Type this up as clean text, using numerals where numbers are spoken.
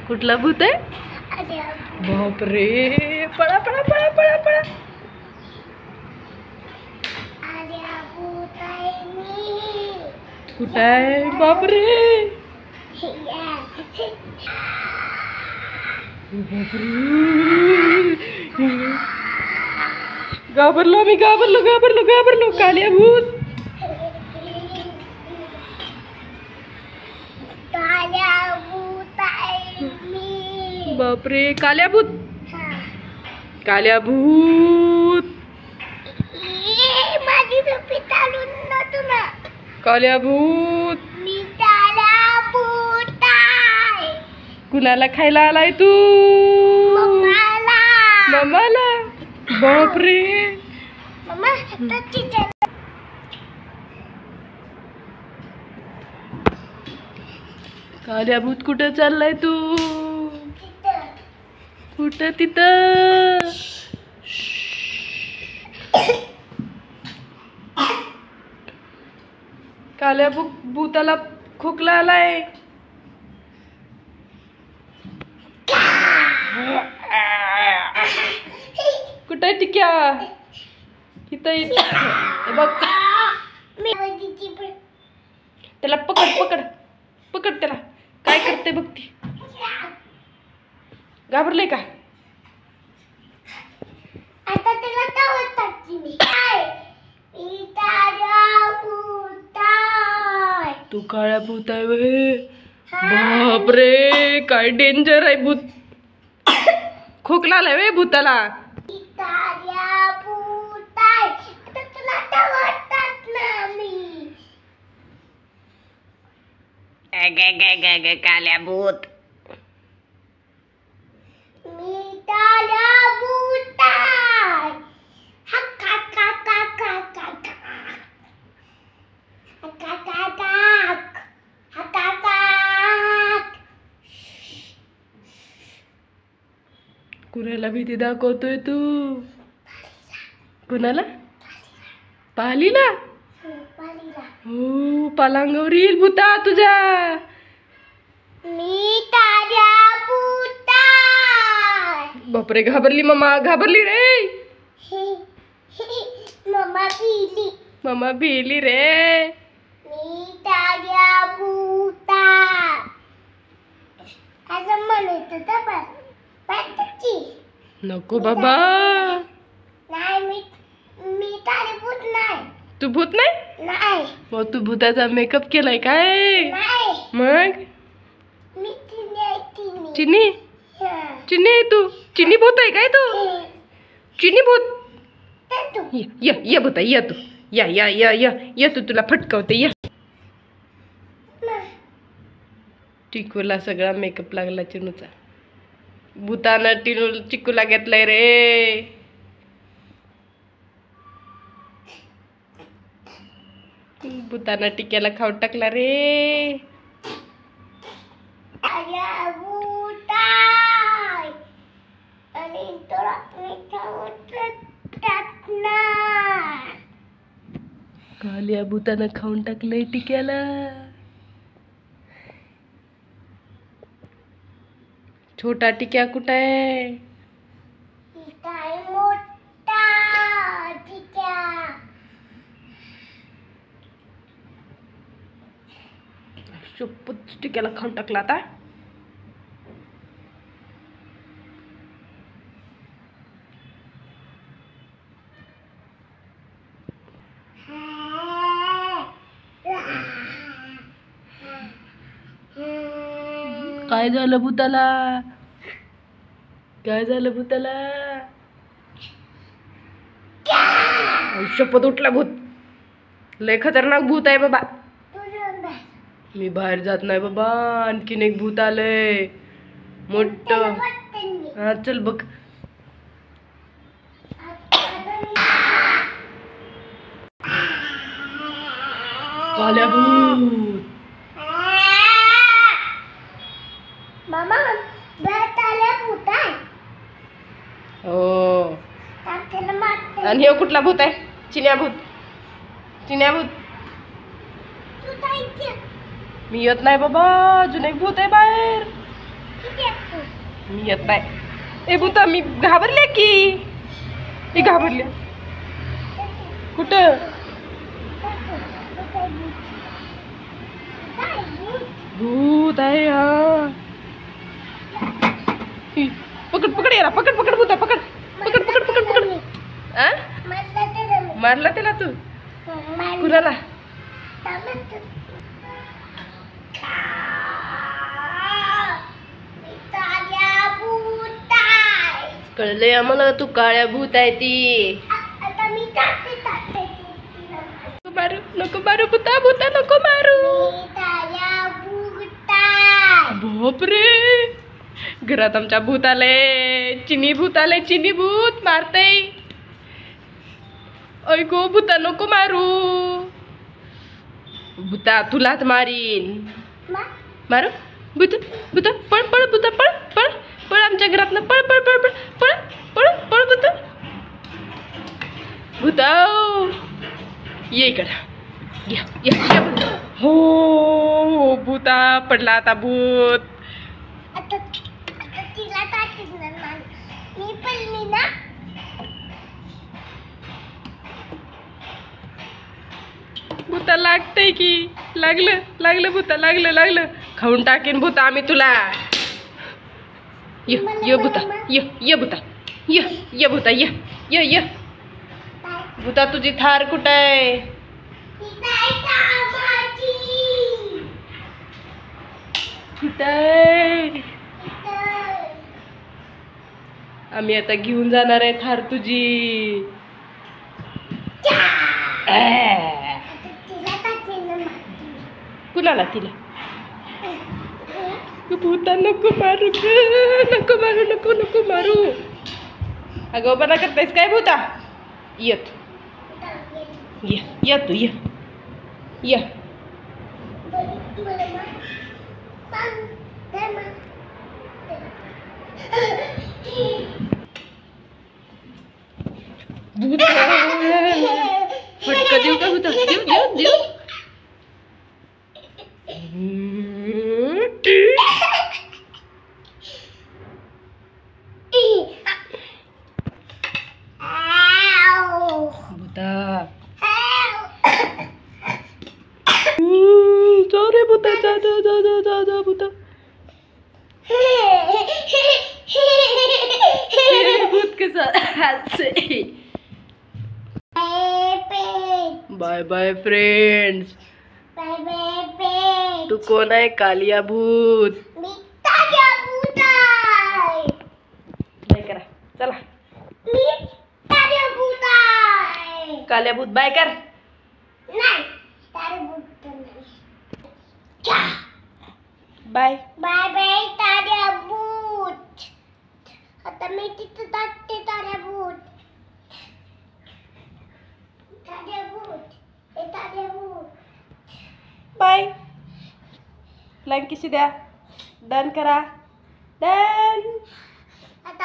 कुठला भूत आहे? बापरे, पळा पळा पळा पळा पळा. कुठं आहे? बापरे घाबरलो मी, घाबरलो घाबरलो घाबरलो. कालिया भूत, बापरे. कालिया भूत, कालिया भूत, कालिया भूत. कुणाला खायला आलाय तू? मम्माला. बापरे. कालिया भूत कुठं चाललाय तू? कुठं? तिथं. कालिया भूताला खोकला आलाय. कुठे टिक्या? इथं बघ. त्याला पकड पकड पकड. त्याला काय करते बघ ती. घाबरले का? तू काळ्या भूत आहे व्हय? बापरे, काय डेंजर आहे भूत. खोकला आलाय व्हय भूताला? काल्या भूत. कुणाला भीती दाखवतोय तू? कुणाला? पालीला. हो, पालांगावर येईल भूता तुझ्या. बापरे, घाबरली मम्मा, घाबरली रे. मम्मा भिली रे. नको बाबा. तू भूत नाही? हो, तू भूताचा मेकअप केलाय काय? मग चिनी चिनी आहे तू? चिनी भूत आहे काय तू? चिनी भूत. ये भूता, ये तू. या या या या या तू, तुला फटकावते. या. चिकूला सगळा मेकअप लागला चिनूचा. भूतानं चिकूला घेतलाय रे. भूतानं टिक्याला खाऊन टाकला रे. कालिया भूतानं खाऊन टाकलंय टिक्याला. छोटा टिक्या कुठं आहे? शपथ, टिक्याला खाऊन टाकला आता. काय झालं भूताला? काय झालं भूताला? शपथ, उठला भूत. लय खतरनाक भूत आहे बाबा. मी बाहेर जात नाही बाबा. आणखीन एक भूत आलंय मोठ. हा, चल बघ. काल्या भूत. मामा, भूत आहे. हो. आणि हे कुठला भूत आहे? चिन्या भूत. चिन्या भूत. मी येत नाही बाबा. अजून एक भूत आहे बाहेर. येत नाही. ए भूता मी घाबरले की. मी घाबरले. कुठं? भूत आहे हा. पकड पकड याला पकड पकड भूता पकड पकड पकड पकड पकड. आ मारला त्याला तू कुणाला? कळलंय आम्हाला तू काळ्या भूत आहे ती. मारू नको मारू भूता भूता नको मारू. बापरे घरात आमच्या भूत आले. चिनी भूत आले. चिनी भूत मारते. ऐको भूता नको मारू. भूता तुलाच मारीन. मारू भूत भूता पळ पळ भूता पळ पळ पळ आमच्या घरातनं पळ पळ पळ पळ पळ पळ पळ भूता भूता ये इकडं या या भूता. हो भूता पडला आता भूत. भूता लागतंय की. लागलं लागलं भूता लागलं लागलं. खाऊन टाकेन भूता आम्ही तुला. ये ये भूता ये भूता ये भूता ये भूता तुझी थार कुठं आहे? कुठं आहे? आम्ही आता घेऊन जाणार आहे थार तुझी. कुणाला? तिला. भूता नको मारू नको मारू नको नको मारू. अगं बना करतायस काय भूता? येत ये तू ये ये. फटका देऊ का भूता? देऊ देऊ देऊ. भूता sorry भूता जा जा जा जा जा जा भूता. भूत के साथ से बाय बाय फ्रेंड्स. तू कोण आहे? कालिया भूत. बाय करा चला. कालिया भूत बाय कर. बाय बाय बाय ताऱ्या भूत. आता मी तिथं जाते. ताऱ्या भूत ताऱ्या भूत हे ताऱ्या भूत. बाय. लाईक कशी द्या. डन करा. डन. आता